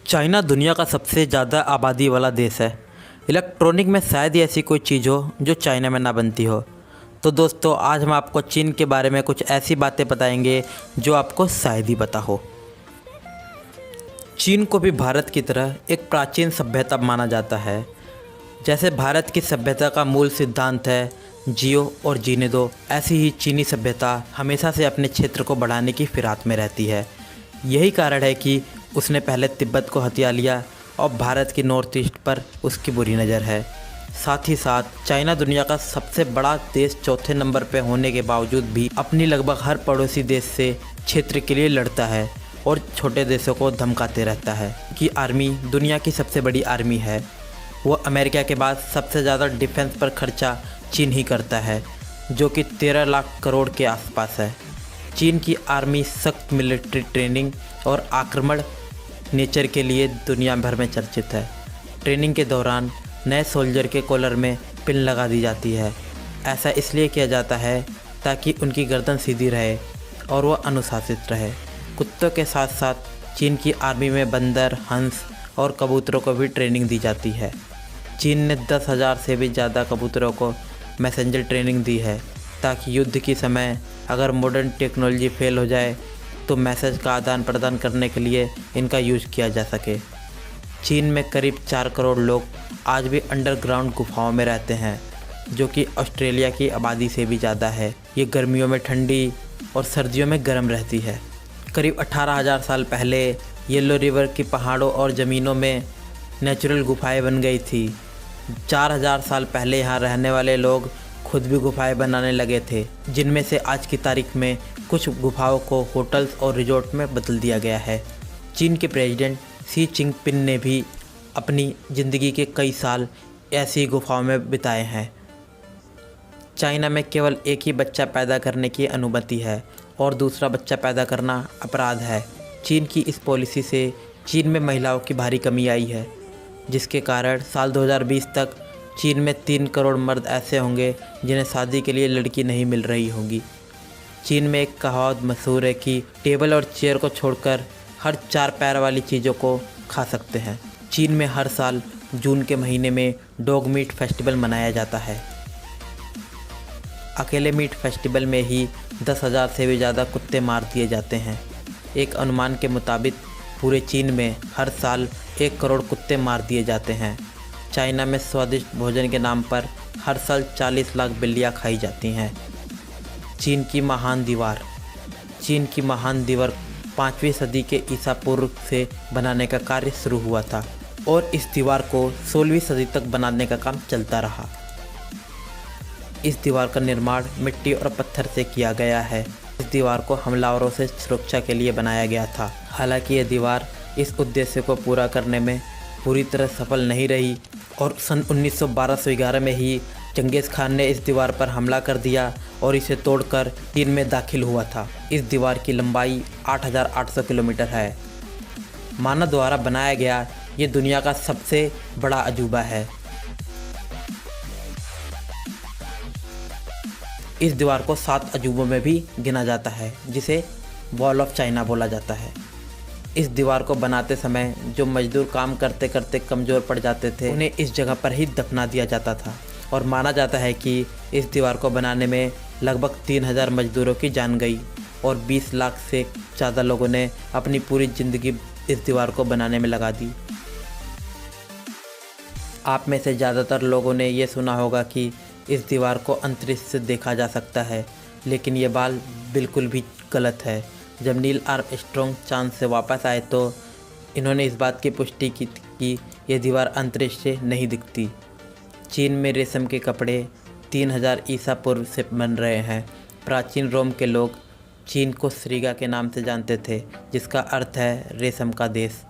China दुनिया का सबसे ज़्यादा आबादी वाला देश है। इलेक्ट्रॉनिक में शायद ही ऐसी कोई चीज़ हो जो चाइना में ना बनती हो। तो दोस्तों, आज हम आपको चीन के बारे में कुछ ऐसी बातें बताएंगे जो आपको शायद ही पता हो। चीन को भी भारत की तरह एक प्राचीन सभ्यता माना जाता है। जैसे भारत की सभ्यता का मूल सिद्धांत है जियो और जीने दो, ऐसी ही चीनी सभ्यता हमेशा से अपने क्षेत्र को बढ़ाने की फिराक में रहती है। यही कारण है कि उसने पहले तिब्बत को हथिया लिया और भारत की नॉर्थ ईस्ट पर उसकी बुरी नज़र है। साथ ही साथ चाइना दुनिया का सबसे बड़ा देश चौथे नंबर पर होने के बावजूद भी अपनी लगभग हर पड़ोसी देश से क्षेत्र के लिए लड़ता है और छोटे देशों को धमकाते रहता है कि आर्मी दुनिया की सबसे बड़ी आर्मी है। वो अमेरिका के बाद सबसे ज़्यादा डिफेंस पर खर्चा चीन ही करता है, जो कि 13 लाख करोड़ के आसपास है। चीन की आर्मी सख्त मिलिट्री ट्रेनिंग और आक्रमण नेचर के लिए दुनिया भर में चर्चित है। ट्रेनिंग के दौरान नए सोल्जर के कॉलर में पिन लगा दी जाती है। ऐसा इसलिए किया जाता है ताकि उनकी गर्दन सीधी रहे और वह अनुशासित रहे। कुत्तों के साथ साथ चीन की आर्मी में बंदर, हंस और कबूतरों को भी ट्रेनिंग दी जाती है। चीन ने 10,000 से भी ज़्यादा कबूतरों को मैसेंजर ट्रेनिंग दी है ताकि युद्ध के समय अगर मॉडर्न टेक्नोलॉजी फेल हो जाए तो मैसेज का आदान प्रदान करने के लिए इनका यूज़ किया जा सके। चीन में करीब 4 करोड़ लोग आज भी अंडरग्राउंड गुफाओं में रहते हैं, जो कि ऑस्ट्रेलिया की आबादी से भी ज़्यादा है। ये गर्मियों में ठंडी और सर्दियों में गर्म रहती है। करीब 18,000 साल पहले येलो रिवर की पहाड़ों और ज़मीनों में नेचुरल गुफाएं बन गई थी। 4,000 साल पहले यहाँ रहने वाले लोग खुद भी गुफाएं बनाने लगे थे, जिनमें से आज की तारीख में कुछ गुफाओं को होटल्स और रिजॉर्ट में बदल दिया गया है। चीन के प्रेसिडेंट शी चिनपिंग ने भी अपनी ज़िंदगी के कई साल ऐसी गुफाओं में बिताए हैं। चाइना में केवल एक ही बच्चा पैदा करने की अनुमति है और दूसरा बच्चा पैदा करना अपराध है। चीन की इस पॉलिसी से चीन में महिलाओं की भारी कमी आई है, जिसके कारण साल 2020 तक चीन में 3 करोड़ मर्द ऐसे होंगे जिन्हें शादी के लिए लड़की नहीं मिल रही होगी। चीन में एक कहावत मशहूर है कि टेबल और चेयर को छोड़कर हर 4 पैर वाली चीज़ों को खा सकते हैं। चीन में हर साल जून के महीने में डॉग मीट फेस्टिवल मनाया जाता है। अकेले मीट फेस्टिवल में ही 10,000 से भी ज़्यादा कुत्ते मार दिए जाते हैं। एक अनुमान के मुताबिक पूरे चीन में हर साल 1 करोड़ कुत्ते मार दिए जाते हैं। चाइना में स्वादिष्ट भोजन के नाम पर हर साल 40 लाख बिल्लियाँ खाई जाती हैं। चीन की महान दीवार 5वीं सदी के ईसा पूर्व से बनाने का कार्य शुरू हुआ था और इस दीवार को 16वीं सदी तक बनाने का काम चलता रहा। इस दीवार का निर्माण मिट्टी और पत्थर से किया गया है। इस दीवार को हमलावरों से सुरक्षा के लिए बनाया गया था। हालांकि यह दीवार इस उद्देश्य को पूरा करने में पूरी तरह सफल नहीं रही और सन 1911 में ही चंगेज़ खान ने इस दीवार पर हमला कर दिया और इसे तोड़कर चीन में दाखिल हुआ था। इस दीवार की लंबाई 8,800 किलोमीटर है। मानव द्वारा बनाया गया ये दुनिया का सबसे बड़ा अजूबा है। इस दीवार को 7 अजूबों में भी गिना जाता है, जिसे वॉल ऑफ चाइना बोला जाता है। इस दीवार को बनाते समय जो मजदूर काम करते करते कमज़ोर पड़ जाते थे, उन्हें इस जगह पर ही दफना दिया जाता था और माना जाता है कि इस दीवार को बनाने में लगभग 3,000 मजदूरों की जान गई और 20 लाख से ज़्यादा लोगों ने अपनी पूरी ज़िंदगी इस दीवार को बनाने में लगा दी। आप में से ज़्यादातर लोगों ने ये सुना होगा कि इस दीवार को अंतरिक्ष से देखा जा सकता है, लेकिन ये बात बिल्कुल भी गलत है। जब नील आर्मस्ट्रॉन्ग चांद से वापस आए तो इन्होंने इस बात की पुष्टि की कि ये दीवार अंतरिक्ष से नहीं दिखती। चीन में रेशम के कपड़े 3000 ईसा पूर्व से बन रहे हैं। प्राचीन रोम के लोग चीन को श्रीगा के नाम से जानते थे, जिसका अर्थ है रेशम का देश।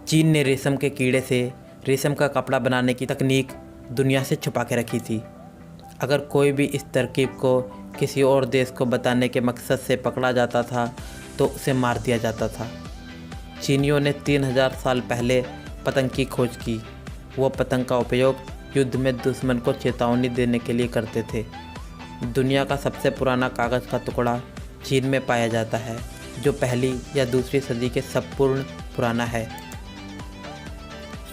चीन ने रेशम के कीड़े से रेशम का कपड़ा बनाने की तकनीक दुनिया से छुपा के रखी थी। अगर कोई भी इस तरकीब को किसी और देश को बताने के मकसद से पकड़ा जाता था तो उसे मार दिया जाता था। चीनियों ने 3000 साल पहले पतंग की खोज की। वो पतंग का उपयोग युद्ध में दुश्मन को चेतावनी देने के लिए करते थे। दुनिया का सबसे पुराना कागज़ का टुकड़ा चीन में पाया जाता है, जो पहली या दूसरी सदी के संपूर्ण पुराना है।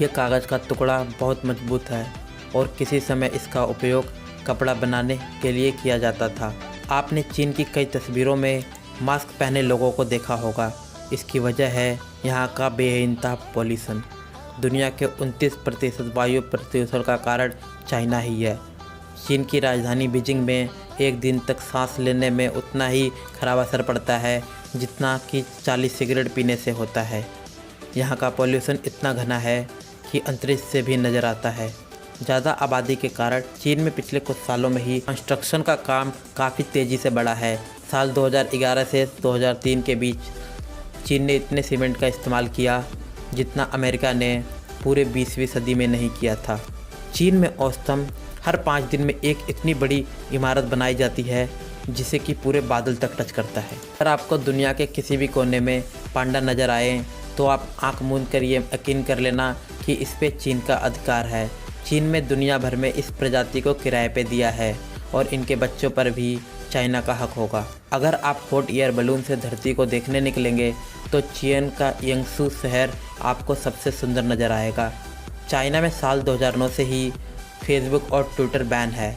यह कागज़ का टुकड़ा बहुत मजबूत है और किसी समय इसका उपयोग कपड़ा बनाने के लिए किया जाता था। आपने चीन की कई तस्वीरों में मास्क पहने लोगों को देखा होगा। इसकी वजह है यहाँ का बेइंतहा पॉल्यूशन। दुनिया के 29% वायु प्रदूषण का कारण चाइना ही है। चीन की राजधानी बीजिंग में एक दिन तक सांस लेने में उतना ही खराब असर पड़ता है जितना कि 40 सिगरेट पीने से होता है। यहाँ का पॉल्यूशन इतना घना है कि अंतरिक्ष से भी नज़र आता है। ज़्यादा आबादी के कारण चीन में पिछले कुछ सालों में ही कंस्ट्रक्शन का काम काफ़ी तेज़ी से बढ़ा है। साल 2011 से 2003 के बीच चीन ने इतने सीमेंट का इस्तेमाल किया जितना अमेरिका ने पूरे 20वीं सदी में नहीं किया था। चीन में औसतन हर 5 दिन में एक इतनी बड़ी इमारत बनाई जाती है जिसे कि पूरे बादल तक टच करता है। अगर आपको दुनिया के किसी भी कोने में पांडा नज़र आए तो आप आंख मूंद कर ये यकीन कर लेना कि इस पे चीन का अधिकार है। चीन में दुनिया भर में इस प्रजाति को किराए पे दिया है और इनके बच्चों पर भी चाइना का हक होगा। अगर आप हॉट एयर बलून से धरती को देखने निकलेंगे तो चीन का यंगसू शहर आपको सबसे सुंदर नज़र आएगा। चाइना में साल 2009 से ही फेसबुक और ट्विटर बैन है।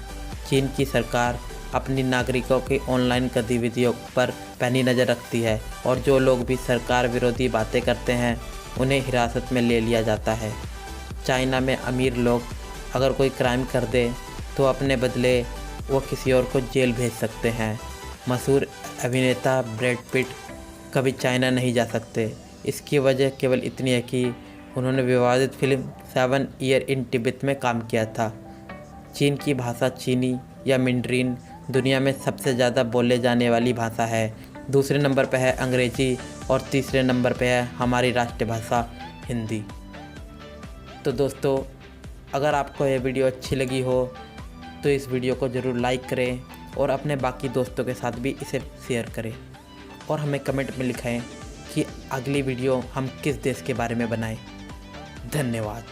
चीन की सरकार अपनी नागरिकों की ऑनलाइन गतिविधियों पर पैनी नज़र रखती है और जो लोग भी सरकार विरोधी बातें करते हैं उन्हें हिरासत में ले लिया जाता है। चाइना में अमीर लोग अगर कोई क्राइम कर दे तो अपने बदले वो किसी और को जेल भेज सकते हैं। मशहूर अभिनेता ब्रैड पिट कभी चाइना नहीं जा सकते। इसकी वजह केवल इतनी है कि उन्होंने विवादित फिल्म 7 ईयर इन तिब्बत में काम किया था। चीन की भाषा चीनी या मैंड्रीन दुनिया में सबसे ज़्यादा बोले जाने वाली भाषा है। दूसरे नंबर पर है अंग्रेज़ी और तीसरे नंबर पर है हमारी राष्ट्रभाषा हिंदी। तो दोस्तों, अगर आपको यह वीडियो अच्छी लगी हो तो इस वीडियो को ज़रूर लाइक करें और अपने बाकी दोस्तों के साथ भी इसे शेयर करें और हमें कमेंट में लिखाएं कि अगली वीडियो हम किस देश के बारे में बनाएं। धन्यवाद।